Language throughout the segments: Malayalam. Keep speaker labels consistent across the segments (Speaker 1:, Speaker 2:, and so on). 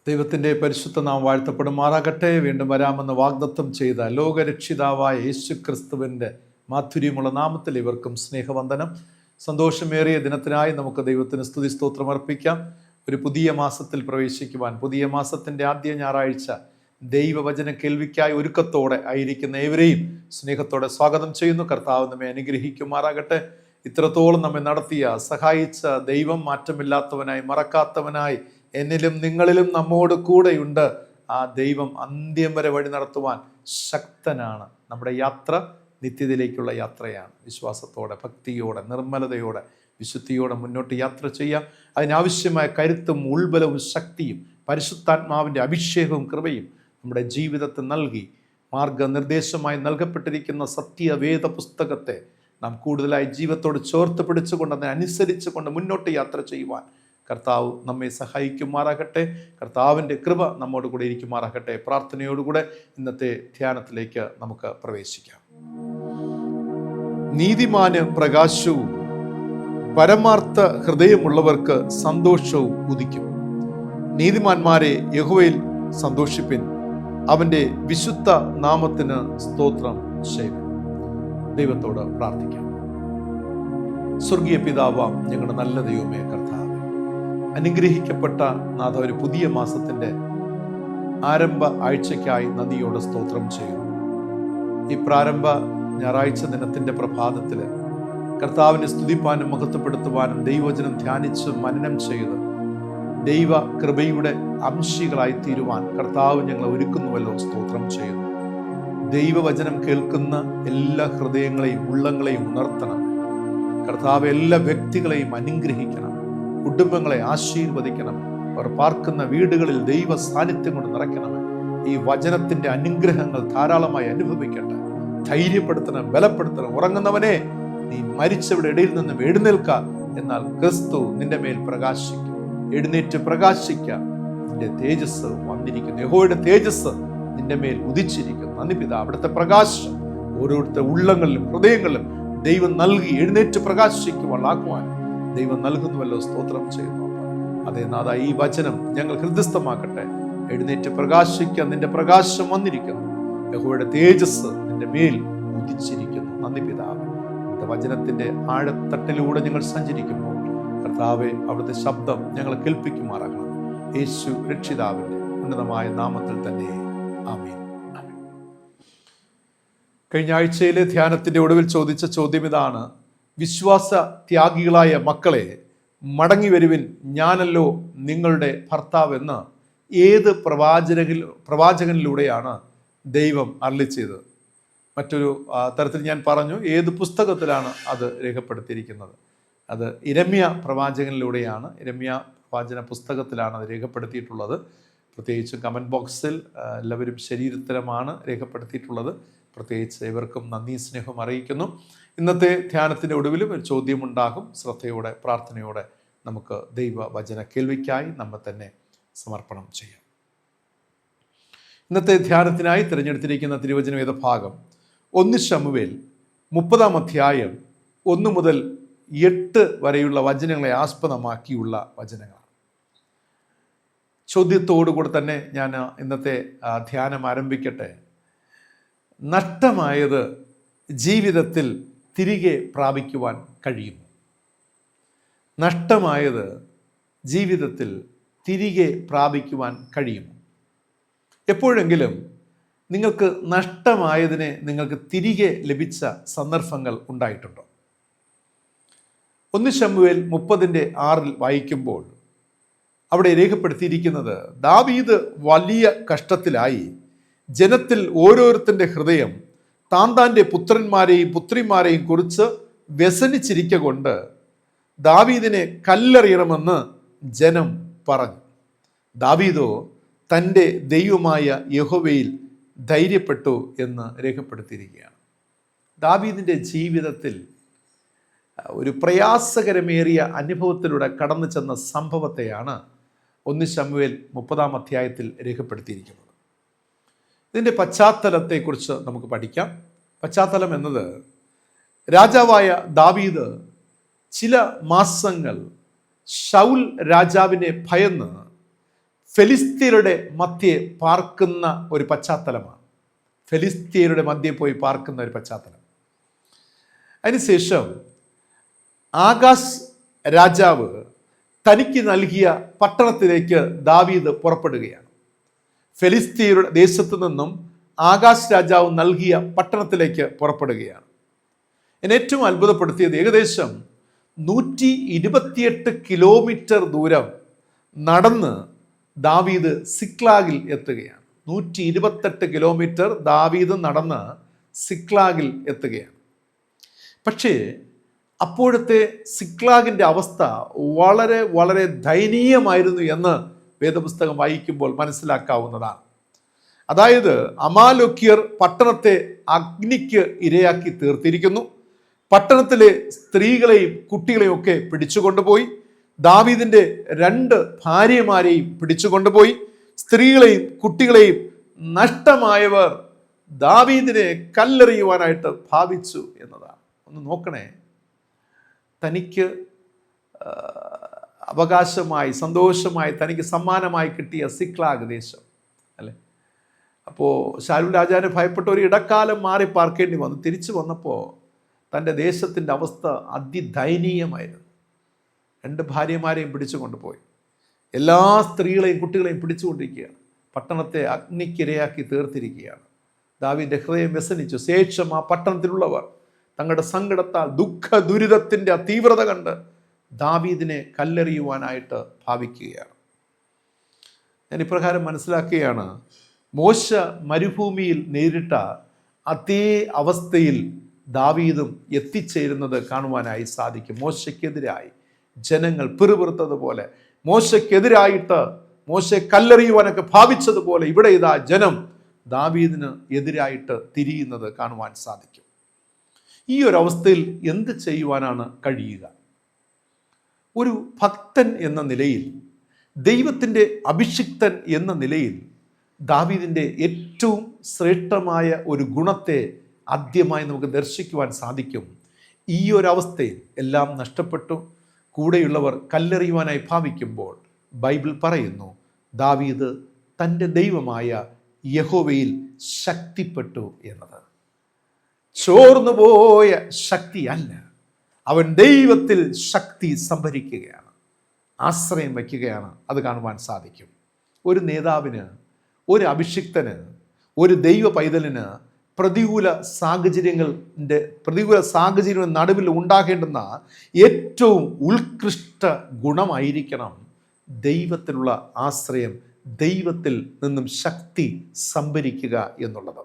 Speaker 1: ദൈവത്തിൻ്റെ പരിശുദ്ധ നാം വാഴ്ത്തപ്പെടുമാറാകട്ടെ. വീണ്ടും വരാമെന്ന് വാഗ്ദത്തം ചെയ്ത ലോകരക്ഷിതാവായ യേശുക്രിസ്തുവിൻ്റെ മാധുര്യമുള്ള നാമത്തിൽ ഇവർക്കും സ്നേഹവന്ദനം. സന്തോഷമേറിയ ദിനത്തിനായി നമുക്ക് ദൈവത്തിന് സ്തുതി സ്തോത്രം അർപ്പിക്കാം. ഒരു പുതിയ മാസത്തിൽ പ്രവേശിക്കുവാൻ, പുതിയ മാസത്തിൻ്റെ ആദ്യ ഞായറാഴ്ച ദൈവവചന കേൾവിക്കായി ഒരുക്കത്തോടെ ആയിരിക്കുന്ന ഏവരെയും സ്നേഹത്തോടെ സ്വാഗതം ചെയ്യുന്നു. കർത്താവ് നമ്മെ അനുഗ്രഹിക്കുമാറാകട്ടെ. ഇത്രത്തോളം നമ്മെ നടത്തിയ, സഹായിച്ച ദൈവം മാറ്റമില്ലാത്തവനായി, മറക്കാത്തവനായി, എന്നിലും നിങ്ങളിലും നമ്മോട് കൂടെയുണ്ട്. ആ ദൈവം അന്ത്യം വരെ വഴി നടത്തുവാൻ ശക്തനാണ്. നമ്മുടെ യാത്ര നിത്യതയിലേക്കുള്ള യാത്രയാണ്. വിശ്വാസത്തോടെ, ഭക്തിയോടെ, നിർമ്മലതയോടെ, വിശുദ്ധിയോടെ മുന്നോട്ട് യാത്ര ചെയ്യാം. അതിനാവശ്യമായ കരുത്തും ഉൾബലവും ശക്തിയും പരിശുദ്ധാത്മാവിൻ്റെ അഭിഷേകവും കൃപയും നമ്മുടെ ജീവിതത്തിൽ നൽകി മാർഗനിർദ്ദേശമായി നൽകപ്പെട്ടിരിക്കുന്ന സത്യവേദ പുസ്തകത്തെ നാം കൂടുതലായി ജീവിതത്തോട് ചേർത്ത് പിടിച്ചുകൊണ്ട്, അതിനനുസരിച്ച് കൊണ്ട് മുന്നോട്ട് യാത്ര ചെയ്യുവാൻ കർത്താവ് നമ്മെ സഹായിക്കുമാറാകട്ടെ. കർത്താവിൻ്റെ കൃപ നമ്മോട് കൂടെ ഇരിക്കുമാറാകട്ടെ. പ്രാർത്ഥനയോടുകൂടെ ഇന്നത്തെ ധ്യാനത്തിലേക്ക് നമുക്ക് പ്രവേശിക്കാം. നീതിമാന് പ്രകാശവും പരമാർത്ഥ ഹൃദയമുള്ളവർക്ക് സന്തോഷവും ഉദിക്കും. നീതിമാന്മാരെ യഹോവയിൽ സന്തോഷിപ്പിൻ, അവൻ്റെ വിശുദ്ധ നാമത്തിന് സ്തോത്രം ചെയ്യുക. ദൈവത്തോട് പ്രാർത്ഥിക്കാം. സ്വർഗീയ പിതാവാം ഞങ്ങളുടെ നല്ല ദൈവമേ, കർത്താവ് അനുഗ്രഹിക്കപ്പെട്ട നാഥ, ഒരു പുതിയ മാസത്തിൻ്റെ ആരംഭ ആഴ്ചയ്ക്കായി നദിയോട് സ്തോത്രം ചെയ്യുന്നു. ഈ പ്രാരംഭ ഞായറാഴ്ച ദിനത്തിൻ്റെ പ്രഭാതത്തിൽ കർത്താവിനെ സ്തുതിപ്പാനും മഹത്വപ്പെടുത്തുവാനും ദൈവവചനം ധ്യാനിച്ച് മനനം ചെയ്ത് ദൈവ കൃപയുടെ അംശികളായി തീരുവാൻ കർത്താവ് ഞങ്ങളെ ഒരുക്കുന്നുവല്ലോ. സ്തോത്രം ചെയ്യുന്നു. ദൈവവചനം കേൾക്കുന്ന എല്ലാ ഹൃദയങ്ങളെയും ഉള്ളങ്ങളെയും ഉണർത്തണം കർത്താവ്. എല്ലാ വ്യക്തികളെയും അനുഗ്രഹിക്കണം, കുടുംബങ്ങളെ ആശീർവദിക്കണം. അവർ പാർക്കുന്ന വീടുകളിൽ ദൈവ സാന്നിധ്യം കൊണ്ട് നിറയ്ക്കണമേ. ഈ വചനത്തിൻ്റെ അനുഗ്രഹങ്ങൾ ധാരാളമായി അനുഭവിക്കട്ടെ. ധൈര്യപ്പെടുത്തണം, ബലപ്പെടുത്തണം. ഉറങ്ങുന്നവനെ, നീ മരിച്ചവരുടെ ഇടയിൽ നിന്നും എഴുന്നേൽക്ക, എന്നാൽ ക്രിസ്തു നിന്റെ മേൽ പ്രകാശിക്കും. എഴുന്നേറ്റ് പ്രകാശിക്ക, നിന്റെ തേജസ് വന്നിരിക്കുന്നു. യഹോവയുടെ തേജസ് നിന്റെ മേൽ ഉദിച്ചിരിക്കുന്നു. നന്ദി പിതാ. അവിടുത്തെ പ്രകാശം ഓരോരുത്തരുടെ ഉള്ളങ്ങളിലും ഹൃദയങ്ങളിലും ദൈവം നൽകി എഴുന്നേറ്റ് പ്രകാശിക്കുവാൻ ദൈവം നൽകുന്നുവല്ലോ. സ്തോത്രം ചെയ്യുന്നു. അതേ നാഥ, ഈ വചനം ഞങ്ങൾ ഹൃദയസ്ഥമാക്കട്ടെ. എഴുന്നേറ്റ് പ്രകാശിക്കാൻ നിന്റെ പ്രകാശം വന്നിരിക്കുന്നു. യഹോവയുടെ തേജസ് നിന്റെ മേൽ ഉദിച്ചിരിക്കുന്നു. നന്ദി പിതാവ്. നിന്റെ വചനത്തിന്റെ ആഴത്തട്ടിലൂടെ ഞങ്ങൾ സഞ്ചരിക്കുമ്പോൾ കർത്താവെ, അവിടുത്തെ ശബ്ദം ഞങ്ങളെ കേൾപ്പിക്കുമാറാകണം. യേശു രക്ഷിതാവിന്റെ ഉന്നതമായ നാമത്തിൽ തന്നെ ആമേൻ. കഴിഞ്ഞ ആഴ്ചയിലെ ധ്യാനത്തിന്റെ ഒടുവിൽ ചോദിച്ച ചോദ്യം ഇതാണ്: വിശ്വാസ ത്യാഗികളായ മക്കളെ, മടങ്ങി വരുവിൻ, ഞാനല്ലോ നിങ്ങളുടെ ഭർത്താവ് എന്ന് ഏത് പ്രവാചകനിലൂടെയാണ് ദൈവം അരുളിച്ചത്? മറ്റൊരു തരത്തിൽ ഞാൻ പറഞ്ഞു, ഏത് പുസ്തകത്തിലാണ് അത് രേഖപ്പെടുത്തിയിരിക്കുന്നത്? അത് ഇരമ്യ പ്രവാചകനിലൂടെയാണ്. ഇരമ്യ പ്രവാചന പുസ്തകത്തിലാണ് അത് രേഖപ്പെടുത്തിയിട്ടുള്ളത്. പ്രത്യേകിച്ച് കമൻറ്റ് ബോക്സിൽ എല്ലാവരും ശരീരത്തരമാണ് രേഖപ്പെടുത്തിയിട്ടുള്ളത്. പ്രത്യേകിച്ച് ഇവർക്കും നന്ദി സ്നേഹം അറിയിക്കുന്നു. ഇന്നത്തെ ധ്യാനത്തിൻ്റെ ഒടുവിലും ഒരു ചോദ്യമുണ്ടാകും. ശ്രദ്ധയോടെ, പ്രാർത്ഥനയോടെ നമുക്ക് ദൈവവചന കേൾവിക്കായി നമ്മെ തന്നെ സമർപ്പണം ചെയ്യാം. ഇന്നത്തെ ധ്യാനത്തിനായി തിരഞ്ഞെടുത്തിരിക്കുന്ന തിരുവചന വേദഭാഗം 1 ശമൂവേൽ 30 അധ്യായം 1 മുതൽ 8 വരെയുള്ള വചനങ്ങളെ ആസ്പദമാക്കിയുള്ള വചനങ്ങളാണ്. ചോദ്യത്തോടുകൂടെ തന്നെ ഞാൻ ഇന്നത്തെ ധ്യാനം ആരംഭിക്കട്ടെ. നഷ്ടമായത് ജീവിതത്തിൽ തിരികെ പ്രാപിക്കുവാൻ കഴിയുമോ? നഷ്ടമായത് ജീവിതത്തിൽ തിരികെ പ്രാപിക്കുവാൻ കഴിയുമോ? എപ്പോഴെങ്കിലും നിങ്ങൾക്ക് നഷ്ടമായതിനെ നിങ്ങൾക്ക് തിരികെ ലഭിച്ച സന്ദർഭങ്ങൾ ഉണ്ടായിട്ടുണ്ടോ? 1 ശമൂവേൽ 30:6 വായിക്കുമ്പോൾ അവിടെ രേഖപ്പെടുത്തിയിരിക്കുന്നത്, ദാവീദ് വലിയ കഷ്ടത്തിലായി. ജനത്തിൽ ഓരോരുത്തൻ്റെ ഹൃദയം താന്താൻ്റെ പുത്രന്മാരെയും പുത്രിമാരെയും കുറിച്ച് വ്യസനിച്ചിരിക്കൊണ്ട് ദാവീദിനെ കല്ലെറിയണമെന്ന് ജനം പറഞ്ഞു. ദാവീദോ തൻ്റെ ദൈവമായ യഹോവയിൽ ധൈര്യപ്പെട്ടു എന്ന് രേഖപ്പെടുത്തിയിരിക്കുകയാണ്. ദാവീദിൻ്റെ ജീവിതത്തിൽ ഒരു പ്രയാസകരമേറിയ അനുഭവത്തിലൂടെ കടന്നു ചെന്ന സംഭവത്തെയാണ് 1 ശമൂവേൽ 30 അധ്യായത്തിൽ രേഖപ്പെടുത്തിയിരിക്കുന്നത്. ഇതിൻ്റെ പശ്ചാത്തലത്തെക്കുറിച്ച് നമുക്ക് പഠിക്കാം. പശ്ചാത്തലം എന്നത്, രാജാവായ ദാവീദ് ചില മാസങ്ങൾ ശൗൽ രാജാവിനെ ഭയന്ന് ഫെലിസ്ത്യരുടെ മധ്യേ പാർക്കുന്ന ഒരു പശ്ചാത്തലമാണ്. ഫെലിസ്ത്യരുടെ മധ്യേ പോയി പാർക്കുന്ന ഒരു പശ്ചാത്തലം. അതിനുശേഷം ആഗാസ് രാജാവ് തനിക്ക് നൽകിയ പട്ടണത്തിലേക്ക് ദാവീദ് പുറപ്പെടുകയാണ്. ഫെലിസ്ത്യരുടെ ദേശത്തു നിന്നും ആഗാസ് രാജാവ് നൽകിയ പട്ടണത്തിലേക്ക് പുറപ്പെടുകയാണ്. എന്നെ ഏറ്റവും അത്ഭുതപ്പെടുത്തിയത് ഏകദേശം 128 കിലോമീറ്റർ ദൂരം നടന്ന് ദാവീദ് സിക്ലാഗിൽ എത്തുകയാണ്. 128 കിലോമീറ്റർ ദാവീദ് നടന്ന് സിക്ലാഗിൽ എത്തുകയാണ്. പക്ഷേ അപ്പോഴത്തെ സിക്ലാഗിൻ്റെ അവസ്ഥ വളരെ വളരെ ദയനീയമായിരുന്നു എന്ന് വേദപുസ്തകം വായിക്കുമ്പോൾ മനസ്സിലാക്കാവുന്നതാണ്. അതായത് അമാലോക്യർ പട്ടണത്തെ അഗ്നിക്ക് ഇരയാക്കി തീർത്തിരിക്കുന്നു. പട്ടണത്തിലെ സ്ത്രീകളെയും കുട്ടികളെയും ഒക്കെ പിടിച്ചുകൊണ്ടുപോയി. ദാവീദിന്റെ 2 ഭാര്യമാരെയും പിടിച്ചുകൊണ്ടുപോയി. സ്ത്രീകളെയും കുട്ടികളെയും നഷ്ടമായവർ ദാവീദിനെ കല്ലെറിയുവാനായിട്ട് ഭാവിച്ചു എന്നതാണ്. ഒന്ന് നോക്കണേ, തനിക്ക് അവകാശമായി സന്തോഷമായി തനിക്ക് സമ്മാനമായി കിട്ടിയ സിക്ലാഗ് ദേശം അല്ലേ. അപ്പോൾ ശാലു രാജാവിനെ ഭയപ്പെട്ട ഒരു ഇടക്കാലം മാറി പാർക്കേണ്ടി വന്നു. തിരിച്ചു വന്നപ്പോൾ തൻ്റെ ദേശത്തിൻ്റെ അവസ്ഥ അതിദയനീയമായിരുന്നു. 2 ഭാര്യമാരെയും പിടിച്ചു കൊണ്ടുപോയി. എല്ലാ സ്ത്രീകളെയും കുട്ടികളെയും പിടിച്ചുകൊണ്ടിരിക്കുകയാണ്. പട്ടണത്തെ അഗ്നിക്കിരയാക്കി തീർത്തിരിക്കുകയാണ്. ദാവീദിന്റെ ഹൃദയം വ്യസനിച്ചു. ശേഷം ആ പട്ടണത്തിലുള്ളവർ തങ്ങളുടെ സങ്കടത്താൽ ദുഃഖ ദുരിതത്തിൻ്റെ ആ തീവ്രത കണ്ട് ദാവീദിനെ കല്ലെറിയുവാനായിട്ട് ഭാവിക്കുകയാണ്. ഞാൻ ഇപ്രകാരം മനസ്സിലാക്കുകയാണ്, മോശ മരുഭൂമിയിൽ നേരിട്ട അതേ അവസ്ഥയിൽ ദാവീദും എത്തിച്ചേരുന്നത് കാണുവാനായി സാധിക്കും. മോശയ്ക്കെതിരായി ജനങ്ങൾ പിറുപിറുത്തതുപോലെ, മോശയ്ക്കെതിരായിട്ട് മോശയെ കല്ലെറിയുവാനൊക്കെ ഭാവിച്ചതുപോലെ ഇവിടെ ഇതാ ജനം ദാവീദിന് എതിരായിട്ട് തിരിയുന്നത് കാണുവാൻ സാധിക്കും. ഈ ഒരു അവസ്ഥയിൽ എന്ത് ചെയ്യുവാനാണ് കഴിയുക? ഒരു ഭക്തൻ എന്ന നിലയിൽ, ദൈവത്തിൻ്റെ അഭിഷിക്തൻ എന്ന നിലയിൽ ദാവീദിൻ്റെ ഏറ്റവും ശ്രേഷ്ഠമായ ഒരു ഗുണത്തെ ആദ്യമായി നമുക്ക് ദർശിക്കുവാൻ സാധിക്കും. ഈ ഒരു അവസ്ഥയിൽ എല്ലാം നഷ്ടപ്പെട്ടു, കൂടെയുള്ളവർ കല്ലെറിയുവാനായി ഭാവിക്കുമ്പോൾ ബൈബിൾ പറയുന്നു, ദാവീദ് തൻ്റെ ദൈവമായ യഹോവയിൽ ശക്തിപ്പെട്ടു എന്നത്. ചോർന്നുപോയ ശക്തിയല്ല, അവൻ ദൈവത്തിൽ ശക്തി സംഭരിക്കുകയാണ്, ആശ്രയം വയ്ക്കുകയാണ്. അത് കാണുവാൻ സാധിക്കും. ഒരു നേതാവിന്, ഒരു അഭിഷിക്തന്, ഒരു ദൈവ പൈതലിന് പ്രതികൂല സാഹചര്യങ്ങളുടെ നടുവിൽ ഉണ്ടാകേണ്ടുന്ന ഏറ്റവും ഉത്കൃഷ്ട ഗുണമായിരിക്കണം ദൈവത്തിലുള്ള ആശ്രയം, ദൈവത്തിൽ നിന്നും ശക്തി സംഭരിക്കുക എന്നുള്ളത്.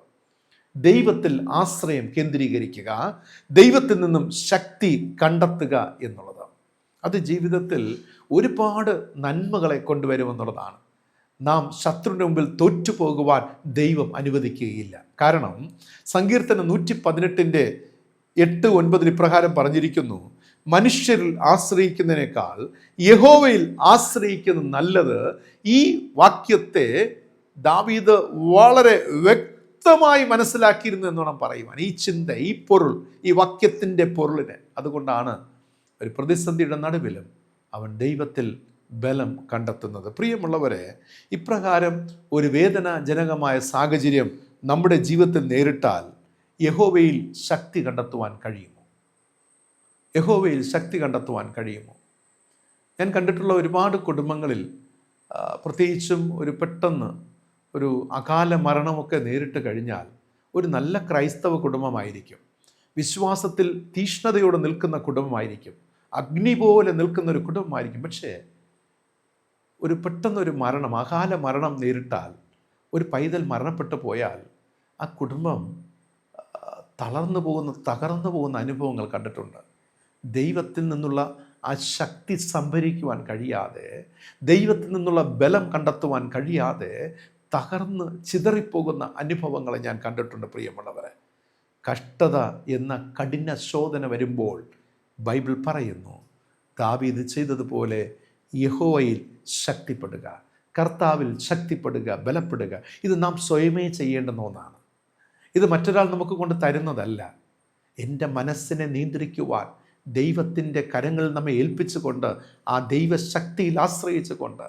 Speaker 1: ദൈവത്തിൽ ആശ്രയം കേന്ദ്രീകരിക്കുക, ദൈവത്തിൽ നിന്നും ശക്തി കണ്ടെത്തുക എന്നുള്ളത്. അത് ജീവിതത്തിൽ ഒരുപാട് നന്മകളെ കൊണ്ടുവരുമെന്നുള്ളതാണ്. നാം ശത്രുവിൻ്റെ മുമ്പിൽ തോറ്റുപോകുവാൻ ദൈവം അനുവദിക്കുകയില്ല. കാരണം സങ്കീർത്തനം 118 8-9 ഇപ്രകാരം പറഞ്ഞിരിക്കുന്നു, മനുഷ്യരിൽ ആശ്രയിക്കുന്നതിനേക്കാൾ യഹോവയിൽ ആശ്രയിക്കുന്നത് നല്ലത്. ഈ വാക്യത്തെ ദാവീദ് വളരെ വ്യക്തമായി മനസ്സിലാക്കിയിരുന്നു എന്നോണം പറയുവാൻ. ഈ ചിന്ത, ഈ പൊരുൾ, ഈ വാക്യത്തിൻ്റെ പൊരുളിനെ, അതുകൊണ്ടാണ് ഒരു പ്രതിസന്ധിയുടെ നടുവിലും അവൻ ദൈവത്തിൽ ബലം കണ്ടെത്തുന്നത്. പ്രിയമുള്ളവരെ, ഇപ്രകാരം ഒരു വേദനാജനകമായ സാഹചര്യം നമ്മുടെ ജീവിതത്തിൽ നേരിട്ടാൽ യഹോവയിൽ ശക്തി കണ്ടെത്തുവാൻ കഴിയുമോ? യഹോവയിൽ ശക്തി കണ്ടെത്തുവാൻ കഴിയുമോ? ഞാൻ കണ്ടിട്ടുള്ള ഒരുപാട് കുടുംബങ്ങളിൽ, പ്രത്യേകിച്ചും ഒരു പെട്ടെന്ന് ഒരു അകാല മരണമൊക്കെ നേരിട്ട് കഴിഞ്ഞാൽ, ഒരു നല്ല ക്രൈസ്തവ കുടുംബമായിരിക്കും, വിശ്വാസത്തിൽ തീഷ്ണതയോടെ നിൽക്കുന്ന കുടുംബമായിരിക്കും, അഗ്നി പോലെ നിൽക്കുന്ന ഒരു കുടുംബമായിരിക്കും. പക്ഷേ ഒരു പെട്ടെന്നൊരു മരണം, അകാല മരണം നേരിട്ടാൽ, ഒരു പൈതൽ മരണപ്പെട്ടു പോയാൽ ആ കുടുംബം തകർന്നു പോകുന്ന അനുഭവങ്ങൾ കണ്ടിട്ടുണ്ട്. ദൈവത്തിൽ നിന്നുള്ള ആ ശക്തി സംഭരിക്കുവാൻ കഴിയാതെ, ദൈവത്തിൽ നിന്നുള്ള ബലം കണ്ടെത്തുവാൻ കഴിയാതെ തകർന്ന് ചിതറിപ്പോകുന്ന അനുഭവങ്ങളെ ഞാൻ കണ്ടിട്ടുണ്ട്. പ്രിയമുള്ളവരെ, കഷ്ടത എന്ന കഠിന ശോധന വരുമ്പോൾ ബൈബിൾ പറയുന്നു, ദാവീദ് ചെയ്തതുപോലെ യഹോവയിൽ ശക്തിപ്പെടുക, കർത്താവിൽ ശക്തിപ്പെടുക, ബലപ്പെടുക. ഇത് നാം സ്വയമേ ചെയ്യേണ്ടുന്ന ഒന്നാണ്. ഇത് മറ്റൊരാൾ നമുക്ക് കൊണ്ട് തരുന്നതല്ല. എൻ്റെ മനസ്സിനെ നിയന്ത്രിക്കുവാൻ ദൈവത്തിൻ്റെ കരങ്ങളിൽ നമ്മെ ഏൽപ്പിച്ചുകൊണ്ട്, ആ ദൈവശക്തിയിൽ ആശ്രയിച്ചുകൊണ്ട്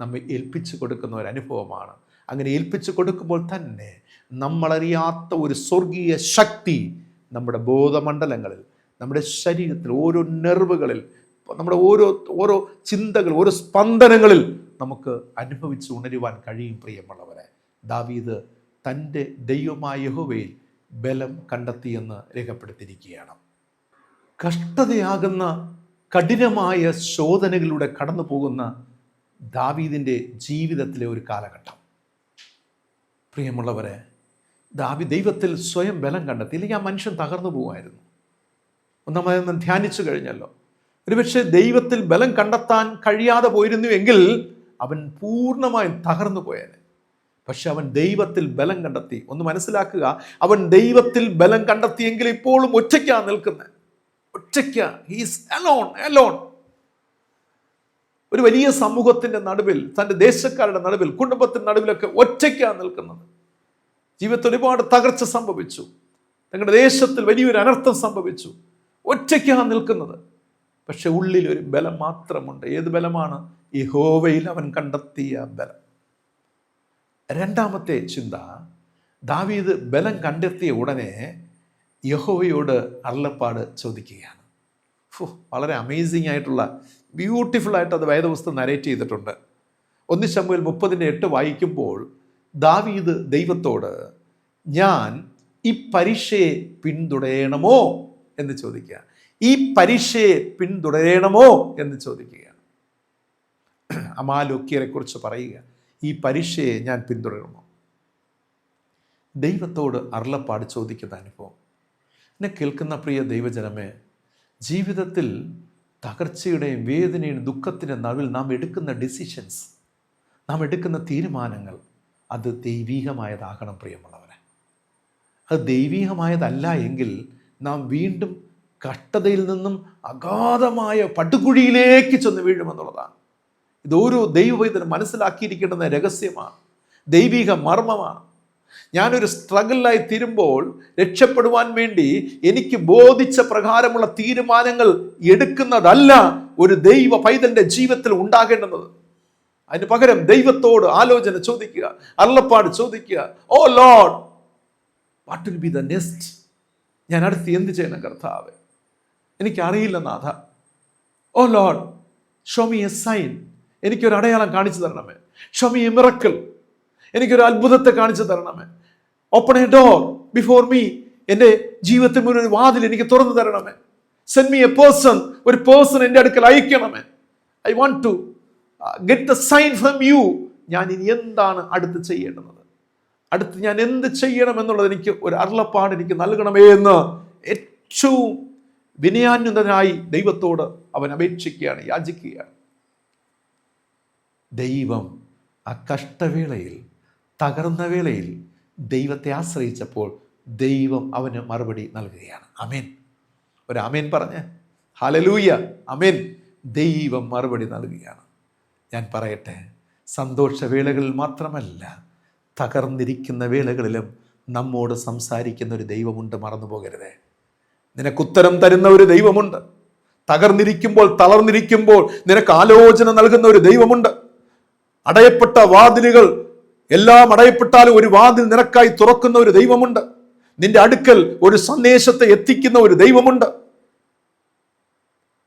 Speaker 1: നമ്മെ ഏൽപ്പിച്ചു കൊടുക്കുന്ന ഒരു അനുഭവമാണ്. അങ്ങനെ ഏൽപ്പിച്ചു കൊടുക്കുമ്പോൾ തന്നെ നമ്മളറിയാത്ത ഒരു സ്വർഗീയ ശക്തി നമ്മുടെ ബോധമണ്ഡലങ്ങളിൽ, നമ്മുടെ ശരീരത്തിൽ, ഓരോ നെർവുകളിൽ, നമ്മുടെ ഓരോ ചിന്തകൾ, ഓരോ സ്പന്ദനങ്ങളിൽ നമുക്ക് അനുഭവിച്ച് ഉണരുവാൻ കഴിയും. പ്രിയമുള്ളവരെ, ദാവീദ് തൻ്റെ ദൈവമായ യഹോവയിൽ ബലം കണ്ടെത്തിയെന്ന് രേഖപ്പെടുത്തിയിരിക്കുകയാണ്. കഷ്ടതയാകുന്ന കഠിനമായ ശോധനകളിലൂടെ കടന്നു പോകുന്ന ദാവീദിൻ്റെ ജീവിതത്തിലെ ഒരു കാലഘട്ടം. പ്രിയമുള്ളവരെ, ദൈവത്തിൽ സ്വയം ബലം കണ്ടെത്തി, ഇല്ലെങ്കിൽ ആ മനുഷ്യൻ തകർന്നു പോകുമായിരുന്നു. ഒന്നാമതൊന്ന് ധ്യാനിച്ചു കഴിഞ്ഞല്ലോ. ഒരുപക്ഷെ ദൈവത്തിൽ ബലം കണ്ടെത്താൻ കഴിയാതെ പോയിരുന്നു എങ്കിൽ അവൻ പൂർണ്ണമായും തകർന്നു പോയേനെ. പക്ഷെ അവൻ ദൈവത്തിൽ ബലം കണ്ടെത്തി. ഒന്ന് മനസ്സിലാക്കുക, അവൻ ദൈവത്തിൽ ബലം കണ്ടെത്തിയെങ്കിൽ ഇപ്പോഴും ഒറ്റയ്ക്കാണ് നിൽക്കുന്നത്. ഒറ്റയ്ക്ക്, ഹീസ് അലോൺ. ഒരു വലിയ സമൂഹത്തിന്റെ നടുവിൽ, തൻ്റെ ദേശക്കാരുടെ നടുവിൽ, കുടുംബത്തിന്റെ നടുവിലൊക്കെ ഒറ്റയ്ക്കാണ് നിൽക്കുന്നത്. ജീവിതത്തിൽ ഒരുപാട് തകർച്ച സംഭവിച്ചു, തങ്ങളുടെ ദേശത്തിൽ വലിയൊരു അനർത്ഥം സംഭവിച്ചു. ഒറ്റയ്ക്കാണ് നിൽക്കുന്നത്. പക്ഷെ ഉള്ളിൽ ഒരു ബലം മാത്രമുണ്ട്. ഏത് ബലമാണ്? യഹോവയിൽ അവൻ കണ്ടെത്തിയ ബലം. രണ്ടാമത്തെ ചിന്ത, ദാവീദ് ബലം കണ്ടെത്തിയ ഉടനെ യഹോവയോട് അരുളപ്പാട് ചോദിക്കുകയാണ്. വളരെ അമേസിംഗ് ആയിട്ടുള്ള, ബ്യൂട്ടിഫുൾ ആയിട്ട് അത് വേദപുസ്തകം നരേറ്റ് ചെയ്തിട്ടുണ്ട്. 1 ശമൂവേൽ 30:8 വായിക്കുമ്പോൾ ദാവീദ് ദൈവത്തോട്, ഞാൻ ഈ പരീക്ഷയെ പിന്തുടരണമോ എന്ന് ചോദിക്കുക. ഈ പരീക്ഷയെ പിന്തുടരണമോ എന്ന് ചോദിക്കുക. അമാലോക്യരെ കുറിച്ച് പറയുക, ഈ പരീക്ഷയെ ഞാൻ പിന്തുടരണമോ? ദൈവത്തോട് അരുളപ്പാട് ചോദിക്കുന്ന അനുഭവം. എന്നെ കേൾക്കുന്ന പ്രിയ ദൈവജനമേ, ജീവിതത്തിൽ തകർച്ചയുടെയും വേദനയുടെയും ദുഃഖത്തിൻ്റെ നടുവിൽ നാം എടുക്കുന്ന ഡിസിഷൻസ്, നാം എടുക്കുന്ന തീരുമാനങ്ങൾ, അത് ദൈവീകമായതാകണം. പ്രിയമുള്ളവരെ, അത് ദൈവീകമായതല്ല എങ്കിൽ നാം വീണ്ടും കഷ്ടതയിൽ നിന്നും അഗാധമായ പടുകുഴിയിലേക്ക് ചെന്ന് വീഴുമെന്നുള്ളതാണ്. ഇത് ഓരോ ദൈവവൈദ്യനും മനസ്സിലാക്കിയിരിക്കേണ്ടുന്ന രഹസ്യമാണ്, ദൈവിക മർമ്മമാണ്. ഞാനൊരു സ്ട്രഗിളായി തീരുമ്പോൾ രക്ഷപ്പെടുവാൻ വേണ്ടി എനിക്ക് ബോധിച്ച പ്രകാരമുള്ള തീരുമാനങ്ങൾ എടുക്കുന്നതല്ല ഒരു ദൈവ പൈതന്റെ ജീവിതത്തിൽ ഉണ്ടാകേണ്ടുന്നത്. അതിന് പകരം ദൈവത്തോട് ആലോചന ചോദിക്കുക, അരുളപ്പാട് ചോദിക്കുക. Oh lord, what will be the next? ഞാൻ അടുത്ത് എന്ത് ചെയ്യണം കർത്താവേ? എനിക്കറിയില്ല നാഥ. Oh lord, show me a sign. എനിക്കൊരു അടയാളം കാണിച്ചു തരണമേ. Show me a miracle. എനിക്കൊരു അത്ഭുതത്തെ കാണിച്ചു തരണമേ. Open a door before me. എൻ്റെ ജീവിതത്തിൽ മുന്നിൽ ഒരു വാതിൽ എനിക്ക് തുറന്നു തരണമേ. Send me a person. ഒരു പേഴ്സൺ എൻ്റെ അടുക്കൽ അയക്കണമേ. I want to get the sign from you. ഞാൻ ഇനി എന്താണ് അടുത്ത് ചെയ്യേണ്ടത്, അടുത്ത് ഞാൻ എന്ത് ചെയ്യണം എന്നുള്ളത് എനിക്ക് ഒരു അരുളപ്പാട് എനിക്ക് നൽകണമേ എന്ന് ഏറ്റവും വിനയാന്വിതനായി ദൈവത്തോട് അവൻ അപേക്ഷിക്കുകയാണ്, യാചിക്കുകയാണ്. ദൈവം ആ കഷ്ടവേളയിൽ, തകർന്ന വേളയിൽ ദൈവത്തെ ആശ്രയിച്ചപ്പോൾ ദൈവം അവന് മറുപടി നൽകുകയാണ്. അമേൻ. ഒരു അമേൻ പറഞ്ഞ് ഹല്ലേലൂയ. അമേൻ. ദൈവം മറുപടി നൽകുകയാണ്. ഞാൻ പറയട്ടെ, സന്തോഷവേളകളിൽ മാത്രമല്ല, തകർന്നിരിക്കുന്ന വേളകളിലും നമ്മോട് സംസാരിക്കുന്ന ഒരു ദൈവമുണ്ട്. മറന്നു പോകരുതേ. നിനക്കുത്തരം തരുന്ന ഒരു ദൈവമുണ്ട്. തകർന്നിരിക്കുമ്പോൾ, തളർന്നിരിക്കുമ്പോൾ നിനക്ക് ആലോചന നൽകുന്ന ഒരു ദൈവമുണ്ട്. അടയപ്പെട്ട വാതിലുകൾ എല്ലാം അടയപ്പെട്ടാലും ഒരു വാതിൽ നിനക്കായി തുറക്കുന്ന ഒരു ദൈവമുണ്ട്. നിന്റെ അടുക്കൽ ഒരു സന്ദേശത്തെ എത്തിക്കുന്ന ഒരു ദൈവമുണ്ട്.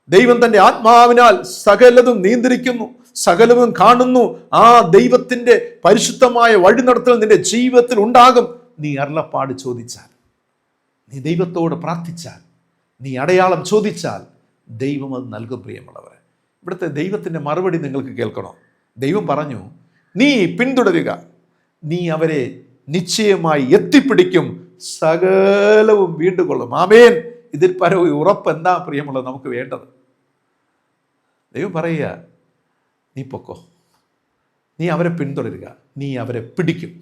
Speaker 1: ദൈവം തന്റെ ആത്മാവിനാൽ സകലതും നിയന്ത്രിക്കുന്നു, സകലവും കാണുന്നു. ആ ദൈവത്തിന്റെ പരിശുദ്ധമായ വഴി നടത്തൽ നിന്റെ ജീവിതത്തിൽ ഉണ്ടാകും. നീ അരുളപ്പാട് ചോദിച്ചാൽ, നീ ദൈവത്തോട് പ്രാർത്ഥിച്ചാൽ, നീ അടയാളം ചോദിച്ചാൽ ദൈവം അത് നൽകും. പ്രിയമുള്ളവരെ, ഇവിടുത്തെ ദൈവത്തിന്റെ മറുപടി നിങ്ങൾക്ക് കേൾക്കണോ? ദൈവം പറഞ്ഞു, നീ പിന്തുടരുക, നീ അവരെ നിശ്ചയമായി എത്തിപ്പിടിക്കും, സകലവും വീണ്ടുകൊള്ളും. ആമേൻ. ഇതിൽ പരവും ഉറപ്പ് എന്താ പ്രിയമുള്ളത് നമുക്ക് വേണ്ടത്? ദൈവം പറയുക, നീ പൊക്കോ, നീ അവരെ പിന്തുടരുക, നീ അവരെ പിടിക്കും,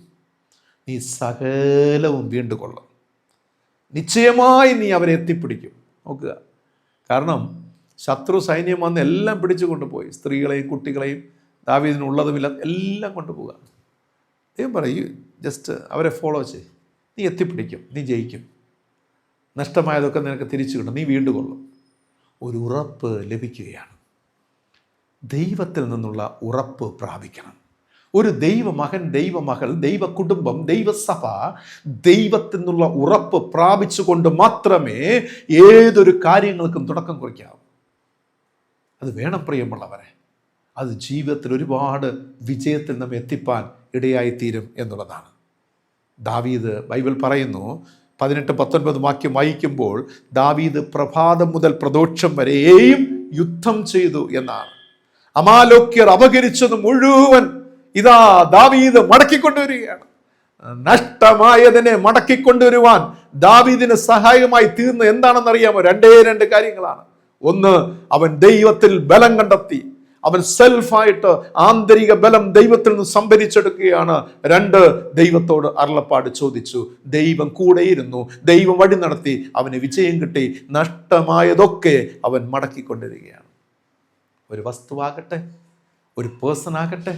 Speaker 1: നീ സകലവും വീണ്ടുകൊള്ളും, നിശ്ചയമായി നീ അവരെ എത്തിപ്പിടിക്കും. നോക്കുക, കാരണം ശത്രു സൈന്യം വന്ന് എല്ലാം പിടിച്ചു കൊണ്ടുപോയി. സ്ത്രീകളെയും കുട്ടികളെയും ദാവീദിനുള്ളതുമില്ല എല്ലാം കൊണ്ടുപോവുക. ദൈവം പറയും, ജസ്റ്റ് അവരെ ഫോളോ ചെയ്യും, നീ എത്തിപ്പിടിക്കും, നീ ജയിക്കും, നഷ്ടമായതൊക്കെ നിനക്ക് തിരിച്ചു കിട്ടും, നീ വീണ്ടുകൊള്ളും. ഒരു ഉറപ്പ് ലഭിക്കുകയാണ്. ദൈവത്തിൽ നിന്നുള്ള ഉറപ്പ് പ്രാപിക്കണം. ഒരു ദൈവമകൻ, ദൈവമകൾ, ദൈവ കുടുംബം, ദൈവസഭ ദൈവത്തിൽ നിന്നുള്ള ഉറപ്പ് പ്രാപിച്ചുകൊണ്ട് മാത്രമേ ഏതൊരു കാര്യങ്ങൾക്കും തുടക്കം കുറിക്കാവൂ. അത് വേണം പ്രിയമുള്ളവരെ. അത് ജീവിതത്തിൽ ഒരുപാട് വിജയത്തിൽ നമ്മെ എത്തിപ്പാൻ ഇടയായിത്തീരും എന്നുള്ളതാണ്. ദാവീദ്, ബൈബിൾ പറയുന്നു 18-19 വാക്യം വായിക്കുമ്പോൾ, ദാവീദ് പ്രഭാതം മുതൽ പ്രദോഷം വരെയും യുദ്ധം ചെയ്തു എന്നാണ്. അമാലോക്യർ അപഹരിച്ചത് മുഴുവൻ ഇതാ ദാവീദ് മടക്കിക്കൊണ്ടുവരികയാണ്. നഷ്ടമായതിനെ മടക്കിക്കൊണ്ടുവരുവാൻ ദാവീദിന് സഹായമായി തീർന്ന എന്താണെന്നറിയാമോ? 2 കാര്യങ്ങളാണ്. ഒന്ന്, അവൻ ദൈവത്തിൽ ബലം കണ്ടെത്തി. അവൻ സെൽഫായിട്ട് ആന്തരിക ബലം ദൈവത്തിൽ നിന്ന് സംഭരിച്ചെടുക്കുകയാണ്. 2, ദൈവത്തോട് അരുളപ്പാട് ചോദിച്ചു. ദൈവം കൂടെയിരുന്നു, ദൈവം വഴി നടത്തി, അവന് വിജയം കിട്ടി. നഷ്ടമായതൊക്കെ അവൻ മടക്കിക്കൊണ്ടിരിക്കുകയാണ്. ഒരു വസ്തുവാകട്ടെ, ഒരു പേഴ്സൺ ആകട്ടെ,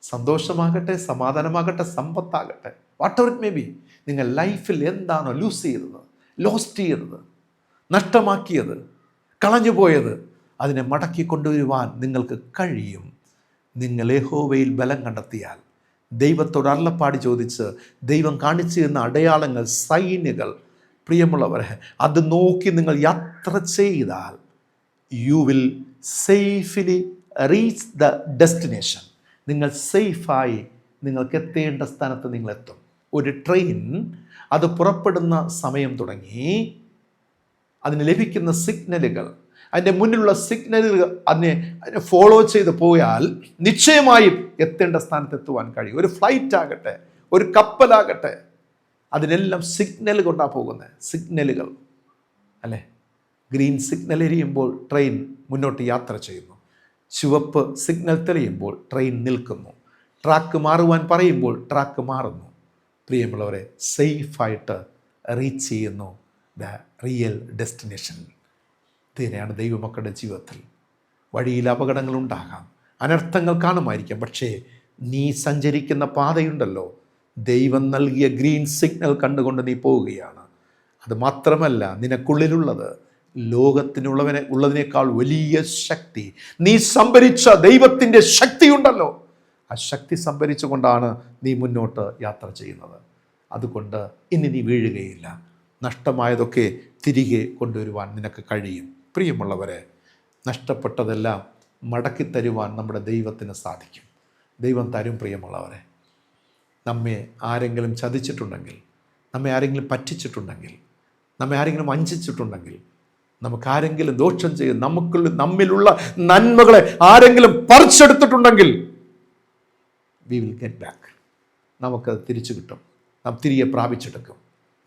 Speaker 1: സന്തോഷമാകട്ടെ, സമാധാനമാകട്ടെ, സമ്പത്താകട്ടെ, whatever it may be, നിങ്ങൾ ലൈഫിൽ എന്താണോ ലൂസ് ചെയ്തത്, ലോസ്റ്റ് ചെയ്തത്, നഷ്ടമാക്കിയത്, കളഞ്ഞുപോയത്, അതിനെ മടക്കി കൊണ്ടുവരുവാൻ നിങ്ങൾക്ക് കഴിയും. നിങ്ങൾ യഹോവയിൽ ബലം കണ്ടെത്തിയാൽ, ദൈവത്തോട് അരുളപ്പാട് ചോദിച്ച്, ദൈവം കാണിച്ചു തരുന്ന അടയാളങ്ങൾ, സൈനുകൾ, പ്രിയമുള്ളവരെ, അത് നോക്കി നിങ്ങൾ യാത്ര ചെയ്താൽ you will safely reach the destination. നിങ്ങൾ സേഫായി നിങ്ങൾക്ക് എത്തേണ്ട സ്ഥാനത്ത് നിങ്ങളെത്തും. ഒരു ട്രെയിൻ അത് പുറപ്പെടുന്ന സമയം തുടങ്ങി, അതിന് ലഭിക്കുന്ന സിഗ്നലുകൾ, അതിൻ്റെ മുന്നിലുള്ള സിഗ്നലുകൾ അതിനെ ഫോളോ ചെയ്ത് പോയാൽ നിശ്ചയമായും എത്തേണ്ട സ്ഥാനത്ത് എത്തുവാൻ കഴിയും. ഒരു ഫ്ലൈറ്റ് ആകട്ടെ, ഒരു കപ്പലാകട്ടെ, അതിനെല്ലാം സിഗ്നൽ കൊണ്ടാണ് പോകുന്നത്. സിഗ്നലുകൾ അല്ലേ? ഗ്രീൻ സിഗ്നൽ എരിയുമ്പോൾ ട്രെയിൻ മുന്നോട്ട് യാത്ര ചെയ്യുന്നു. ചുവപ്പ് സിഗ്നൽ തെളിയുമ്പോൾ ട്രെയിൻ നിൽക്കുന്നു. ട്രാക്ക് മാറുവാൻ പറയുമ്പോൾ ട്രാക്ക് മാറുന്നു. പ്രിയമുള്ളവരെ, സേഫായിട്ട് റീച്ച് ചെയ്യുന്നു ദ റിയൽ ഡെസ്റ്റിനേഷൻ. ഇതിനെയാണ് ദൈവമക്കളുടെ ജീവിതത്തിൽ. വഴിയിൽ അപകടങ്ങളുണ്ടാകാം, അനർത്ഥങ്ങൾ കാണുമായിരിക്കാം. പക്ഷേ നീ സഞ്ചരിക്കുന്ന പാതയുണ്ടല്ലോ, ദൈവം നൽകിയ ഗ്രീൻ സിഗ്നൽ കണ്ടുകൊണ്ട് നീ പോവുകയാണ്. അത് മാത്രമല്ല, നിനക്കുള്ളിലുള്ളത് ഉള്ളതിനേക്കാൾ വലിയ ശക്തി, നീ സംഭരിച്ച ദൈവത്തിൻ്റെ ശക്തിയുണ്ടല്ലോ, ആ ശക്തി സംഭരിച്ചുകൊണ്ടാണ് നീ മുന്നോട്ട് യാത്ര ചെയ്യുന്നത്. അതുകൊണ്ട് ഇനി നീ വീഴുകയില്ല. നഷ്ടമായതൊക്കെ തിരികെ കൊണ്ടുവരുവാൻ നിനക്ക് കഴിയും. പ്രിയമുള്ളവരെ, നഷ്ടപ്പെട്ടതെല്ലാം മടക്കി തരുവാൻ നമ്മുടെ ദൈവത്തിന് സാധിക്കും. ദൈവം തരും. പ്രിയമുള്ളവരെ, നമ്മെ ആരെങ്കിലും ചതിച്ചിട്ടുണ്ടെങ്കിൽ, നമ്മെ ആരെങ്കിലും പറ്റിച്ചിട്ടുണ്ടെങ്കിൽ, നമ്മെ ആരെങ്കിലും വഞ്ചിച്ചിട്ടുണ്ടെങ്കിൽ, നമുക്കാരെങ്കിലും ദോഷം ചെയ്ത് നമ്മിലുള്ള നന്മകളെ ആരെങ്കിലും പറിച്ചെടുത്തിട്ടുണ്ടെങ്കിൽ, വി വിൽ ഗെറ്റ് ബാക്ക്. നമുക്കത് തിരിച്ചു കിട്ടും. നാം തിരികെ പ്രാപിച്ചെടുക്കും.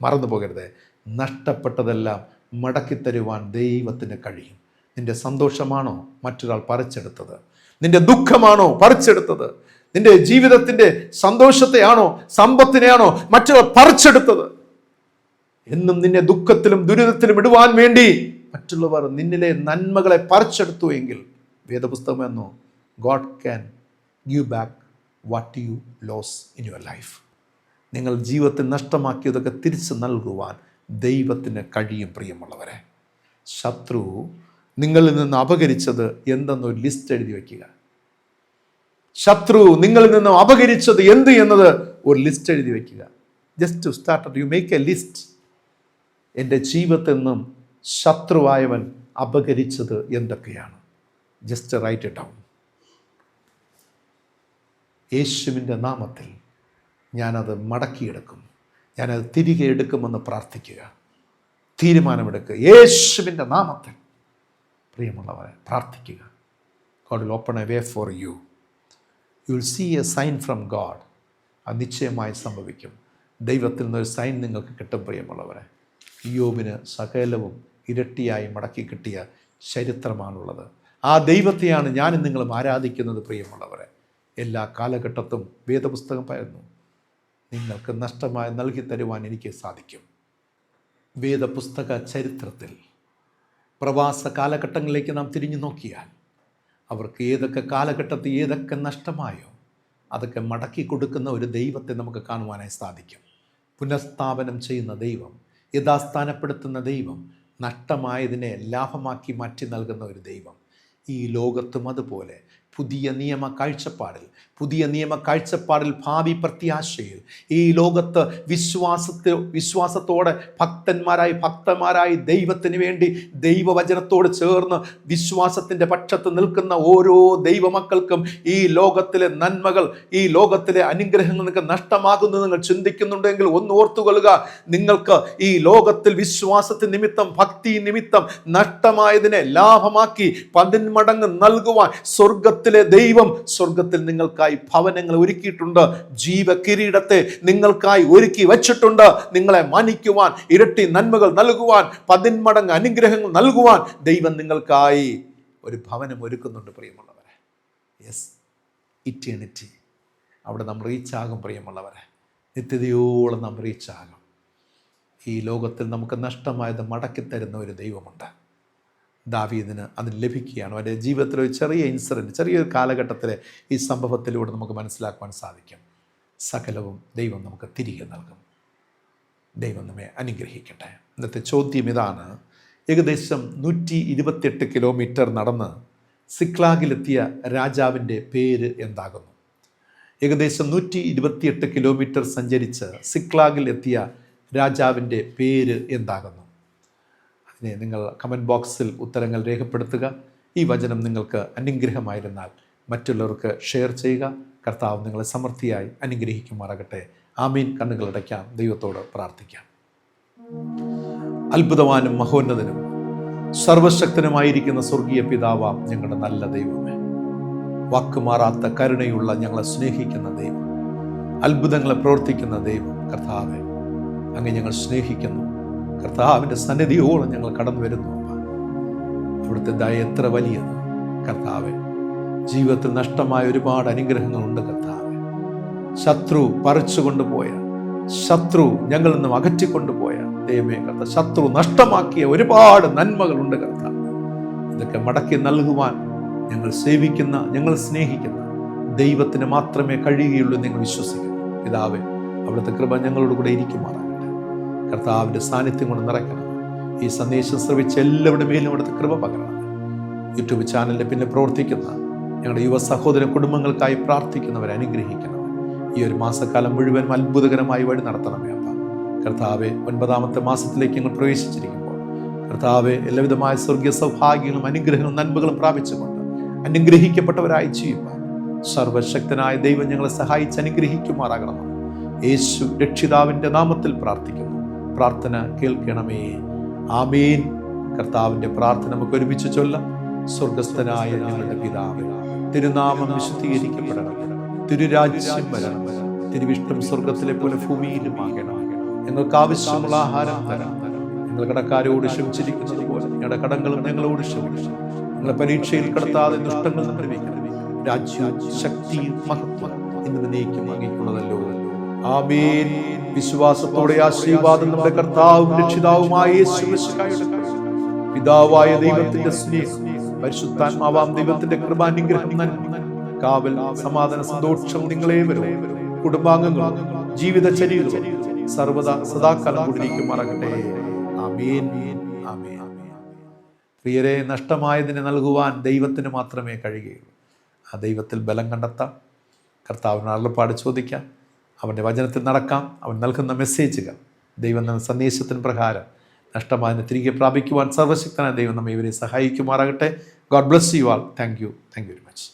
Speaker 1: മറന്നു പോകരുത്, നഷ്ടപ്പെട്ടതെല്ലാം മടക്കി തരുവാൻ ദൈവത്തിന് കഴിയും. നിന്റെ സന്തോഷമാണോ മറ്റൊരാൾ പറിച്ചെടുത്തത്? നിന്റെ ദുഃഖമാണോ പറിച്ചെടുത്തത്? നിന്റെ ജീവിതത്തിൻ്റെ സന്തോഷത്തെയാണോ സമ്പത്തിനെയാണോ മറ്റൊരാൾ പറിച്ചെടുത്തത്? എന്നും നിന്നെ ദുഃഖത്തിലും ദുരിതത്തിലും ഇടുവാൻ വേണ്ടി മറ്റുള്ളവർ നിന്നിലെ നന്മകളെ പറിച്ചെടുത്തു എങ്കിൽ, വേദപുസ്തകം എന്നോ, God can give back what you lose in your life. നിങ്ങൾ ജീവിതത്തിൽ നഷ്ടമാക്കിയതൊക്കെ തിരിച്ചു നൽകുവാൻ ദൈവത്തിന് കഴിയും. പ്രിയമുള്ളവരെ, ശത്രു നിങ്ങളിൽ നിന്ന് അപഹരിച്ചത് എന്തെന്നൊരു ലിസ്റ്റ് എഴുതി വയ്ക്കുക. ശത്രു നിങ്ങളിൽ നിന്ന് അപഹരിച്ചത് എന്ത് എന്നത് ഒരു ലിസ്റ്റ് എഴുതി വയ്ക്കുക. Just to start, you make a list. എൻ്റെ ജീവിതത്തിൽ നിന്നും ശത്രുവായവൻ അപഹരിച്ചത് എന്തൊക്കെയാണ്? Just write it down. യേശുവിൻ്റെ നാമത്തിൽ ഞാനത് മടക്കിയെടുക്കും, ഞാനത് തിരികെ എടുക്കുമെന്ന് പ്രാർത്ഥിക്കുക. തീരുമാനമെടുക്കുക. യേശുവിൻ്റെ നാമത്തിൽ പ്രിയമുള്ളവരെ പ്രാർത്ഥിക്കുക. God will open a way for you. You will see a sign from God. അത് നിശ്ചയമായി സംഭവിക്കും. ദൈവത്തിൽ നിന്നൊരു സൈൻ നിങ്ങൾക്ക് കിട്ടും. പ്രിയമുള്ളവരെ, യോബിന് സകലവും ഇരട്ടിയായി മടക്കി കിട്ടിയ ചരിത്രമാണുള്ളത്. ആ ദൈവത്തെയാണ് ഞാനും നിങ്ങളും ആരാധിക്കുന്നത്. പ്രിയമുള്ളവരെ, എല്ലാ കാലഘട്ടത്തും വേദപുസ്തകം പറയുന്നു, നിങ്ങൾക്ക് നഷ്ടമായി നൽകി തരുവാൻ എനിക്ക് സാധിക്കും. വേദപുസ്തക ചരിത്രത്തിൽ പ്രവാസ കാലഘട്ടങ്ങളിലേക്ക് നാം തിരിഞ്ഞു നോക്കിയാൽ, അവർക്ക് ഏതൊക്കെ കാലഘട്ടത്തിൽ ഏതൊക്കെ നഷ്ടമായോ അതൊക്കെ മടക്കി കൊടുക്കുന്ന ഒരു ദൈവത്തെ നമുക്ക് കാണുവാനായി സാധിക്കും. പുനഃസ്ഥാപനം ചെയ്യുന്ന ദൈവം, യഥാസ്ഥാനപ്പെടുത്തുന്ന ദൈവം, നഷ്ടമായതിനെ ലാഭമാക്കി മാറ്റി നൽകുന്ന ഒരു ദൈവം. ഈ ലോകത്തും അതുപോലെ പുതിയ നിയമ കാഴ്ചപ്പാടിൽ ഭാവി പ്രത്യാശയിൽ ഈ ലോകത്ത് വിശ്വാസത്തോടെ ഭക്തന്മാരായി ദൈവത്തിന് വേണ്ടി ദൈവവചനത്തോട് ചേർന്ന് വിശ്വാസത്തിൻ്റെ പക്ഷത്ത് നിൽക്കുന്ന ഓരോ ദൈവമക്കൾക്കും ഈ ലോകത്തിലെ നന്മകൾ, ഈ ലോകത്തിലെ അനുഗ്രഹങ്ങൾ നിങ്ങൾക്ക് നഷ്ടമാകുന്നത് നിങ്ങൾ ചിന്തിക്കുന്നുണ്ടെങ്കിൽ ഒന്ന് ഓർത്തുകൊള്ളുക. നിങ്ങൾക്ക് ഈ ലോകത്തിൽ വിശ്വാസത്തിന് നിമിത്തം, ഭക്തി നിമിത്തം നഷ്ടമായതിനെ ലാഭമാക്കി 10 മടങ്ങ് നൽകുവാൻ സ്വർഗത്തിലെ ദൈവം സ്വർഗത്തിൽ നിങ്ങൾക്കായി ഭവനങ്ങൾ ഒരുക്കിയിട്ടുണ്ട്. ജീവകിരീടത്തെ നിങ്ങൾക്കായി ഒരുക്കി വച്ചിട്ടുണ്ട്. നിങ്ങളെ മാനിക്കുവാൻ, ഇരട്ടി നന്മകൾ നൽകുവാൻ, 10 മടങ്ങ് അനുഗ്രഹങ്ങൾ നൽകുവാൻ ദൈവം നിങ്ങൾക്കായി ഒരു ഭവനം ഒരുക്കുന്നുണ്ട് പ്രിയമുള്ളവരെ. Yes, eternity. അവിടെ നാം റീച്ചാകും പ്രിയമുള്ളവരെ. നിത്യതയോളം നാം റീച്ചാകും. ഈ ലോകത്തിൽ നമുക്ക് നഷ്ടമായത് മടക്കിത്തരുന്ന ഒരു ദൈവമുണ്ട്. ദാവീദിന് അത് ലഭിക്കുകയാണ്. അവൻ്റെ ജീവിതത്തിലെ ഒരു ചെറിയ ഇൻസിഡൻറ്റ്, ചെറിയൊരു കാലഘട്ടത്തിലെ ഈ സംഭവത്തിലൂടെ നമുക്ക് മനസ്സിലാക്കുവാൻ സാധിക്കും. സകലവും ദൈവം നമുക്ക് തിരികെ നൽകും. ദൈവം നമ്മെ അനുഗ്രഹിക്കട്ടെ. ഇന്നത്തെ ചോദ്യം ഇതാണ്: ഏകദേശം 128 കിലോമീറ്റർ നടന്ന് സിക്ലാഗിലെത്തിയ രാജാവിൻ്റെ പേര് എന്താകുന്നു? ഏകദേശം 128 കിലോമീറ്റർ സഞ്ചരിച്ച് സിക്ലാഗിൽ എത്തിയ രാജാവിൻ്റെ പേര് എന്താകുന്നു? അതിനെ നിങ്ങൾ കമൻറ്റ് ബോക്സിൽ ഉത്തരങ്ങൾ രേഖപ്പെടുത്തുക. ഈ വചനം നിങ്ങൾക്ക് അനുഗ്രഹമായിരുന്നാൽ മറ്റുള്ളവർക്ക് ഷെയർ ചെയ്യുക. കർത്താവ് നിങ്ങളെ സമൃദ്ധിയായി അനുഗ്രഹിക്കുമാറാകട്ടെ. ആമീൻ. കണ്ണുകളടയ്ക്കാം, ദൈവത്തോട് പ്രാർത്ഥിക്കാം. അത്ഭുതവാനും മഹോന്നതനും സർവശക്തനുമായിരിക്കുന്ന സ്വർഗീയ പിതാവാം ഞങ്ങളുടെ നല്ല ദൈവമേ, വാക്കുമാറാത്ത കരുണയുള്ള ഞങ്ങളെ സ്നേഹിക്കുന്ന ദൈവം, അത്ഭുതങ്ങളെ പ്രവർത്തിക്കുന്ന ദൈവം, കർത്താവേ, അങ്ങ് ഞങ്ങൾ സ്നേഹിക്കുന്നു. കർത്താവിൻ്റെ സന്നിധിയോളം ഞങ്ങൾ കടന്നു വരുന്നു. അവിടുത്തെ ദയ എത്ര വലിയത് കർത്താവേ. ജീവിതത്തിൽ നഷ്ടമായ ഒരുപാട് അനുഗ്രഹങ്ങളുണ്ട് കർത്താവേ. ശത്രു പറിച്ചു കൊണ്ടുപോയ, ശത്രു ഞങ്ങളിൽ നിന്നും അകറ്റിക്കൊണ്ടുപോയ ദൈവമേ കർത്താവ്, ശത്രു നഷ്ടമാക്കിയ ഒരുപാട് നന്മകളുണ്ട് കർത്താവ്. ഇതൊക്കെ മടക്കി നൽകുവാൻ ഞങ്ങൾ സേവിക്കുന്ന, ഞങ്ങൾ സ്നേഹിക്കുന്ന ദൈവത്തിന് മാത്രമേ കഴിയുകയുള്ളൂ എന്ന് ഞങ്ങൾ വിശ്വസിക്കുന്നു. പിതാവേ, അവിടുത്തെ കൃപ ഞങ്ങളോട് കൂടെ ഇരിക്കുമാറാകട്ടെ. കർത്താവിൻ്റെ സാന്നിധ്യം കൊണ്ട് നിറയ്ക്കണം. ഈ സന്ദേശം ശ്രവിച്ച എല്ലാവരുടെ മേലും അവിടുത്തെ കൃപ പകരണം. യൂട്യൂബ് ചാനലിൻ്റെ പിന്നെ പ്രവർത്തിക്കുന്ന ഞങ്ങളുടെ യുവ സഹോദര കുടുംബങ്ങൾക്കായി പ്രാർത്ഥിക്കുന്നവരെ അനുഗ്രഹിക്കണം. ഈ ഒരു മാസക്കാലം മുഴുവനും അത്ഭുതകരമായി വഴി നടത്തണമേ അപ്പ. കർത്താവെ, 9ാമത്തെ മാസത്തിലേക്ക് ഞങ്ങൾ പ്രവേശിച്ചിരിക്കുമ്പോൾ കർത്താവെ, എല്ലാവിധമായ സ്വർഗീയ സൗഭാഗ്യങ്ങളും അനുഗ്രഹങ്ങളും നന്മകളും പ്രാപിച്ചുകൊണ്ട് അനുഗ്രഹിക്കപ്പെട്ടവരായി ചെയ്യുവാൻ സർവശക്തനായ ദൈവം ഞങ്ങളെ സഹായിച്ച് അനുഗ്രഹിക്കുമാറാകണമെന്ന് യേശു രക്ഷിതാവിൻ്റെ നാമത്തിൽ പ്രാർത്ഥിക്കുന്നു. പ്രാർത്ഥന കേൾക്കണമേ. ആമേൻ. കർത്താവിൻ്റെ പ്രാർത്ഥന നമുക്ക് ഒരുമിച്ച് ചൊല്ലാം. സ്വർഗസ്ഥനായ ഞങ്ങളുടെ പിതാവേ, തിരുനാമം വിശുദ്ധീകരിക്കപ്പെടണം. തിരുരാജ്യം വരണം. തിരുവിഷ്ടം സ്വർഗത്തിലെ പോലെ ഭൂമിയിലുമാകണം. ഞങ്ങൾക്ക് ആവശ്യമുള്ള ആഹാരം തരണം. ഞങ്ങൾ കടക്കാരോട് ക്ഷമിച്ചിരിക്കുന്നത് പോലെ ഞങ്ങളുടെ കടങ്ങളും ഞങ്ങളോട് ക്ഷമിക്കണം. ഞങ്ങളെ പരീക്ഷയിൽ കടത്താതെ ദുഷ്ടങ്ങൾ നിർവഹിക്കണം. രാജ്യവും ശക്തിയും മഹത്വം എന്നിവനേക്കും അങ്ങേക്കുള്ളതല്ലോ. ആമേൻ. വിശ്വാസത്തോടെ ആശീർവാദം നമ്മുടെ കർത്താവും രക്ഷിതാവുമായ യേശുമിശിഹായുടെ പിതാവായ ദൈവത്തിന്റെ സ്നേഹം, പരിശുദ്ധാത്മാവാം ദൈവത്തിന്റെ കൃപാനുഗ്രഹം, നന്മ, കാവൽ, സമാധാന, സന്തോഷം നിങ്ങളേവരും കുടുംബാംഗങ്ങളും ജീവിതചര്യകളും സർവദാ സദാകാലം കൂടിയിരിക്കുമാറാകട്ടെ. ആമേൻ. ആമേൻ. പ്രിയരെ, നഷ്ടമായതിനെ നൽകുവാൻ ദൈവത്തിന് മാത്രമേ കഴിയുകയുള്ളൂ. ആ ദൈവത്തിൽ ബലം കണ്ടെത്താം. കർത്താവിന് അരുളപ്പാട് ചോദിക്കാം. അവൻ്റെ വചനത്തിൽ നടക്കാം. അവൻ നൽകുന്ന മെസ്സേജുകൾ, ദൈവം എന്ന സന്ദേശത്തിന് പ്രകാരം നഷ്ടമായതിനെ തിരികെ പ്രാപിക്കുവാൻ സർവശക്തനായ ദൈവം നമ്മെ ഇവരെ സഹായിക്കുമാറാകട്ടെ. God bless you all. Thank you very much.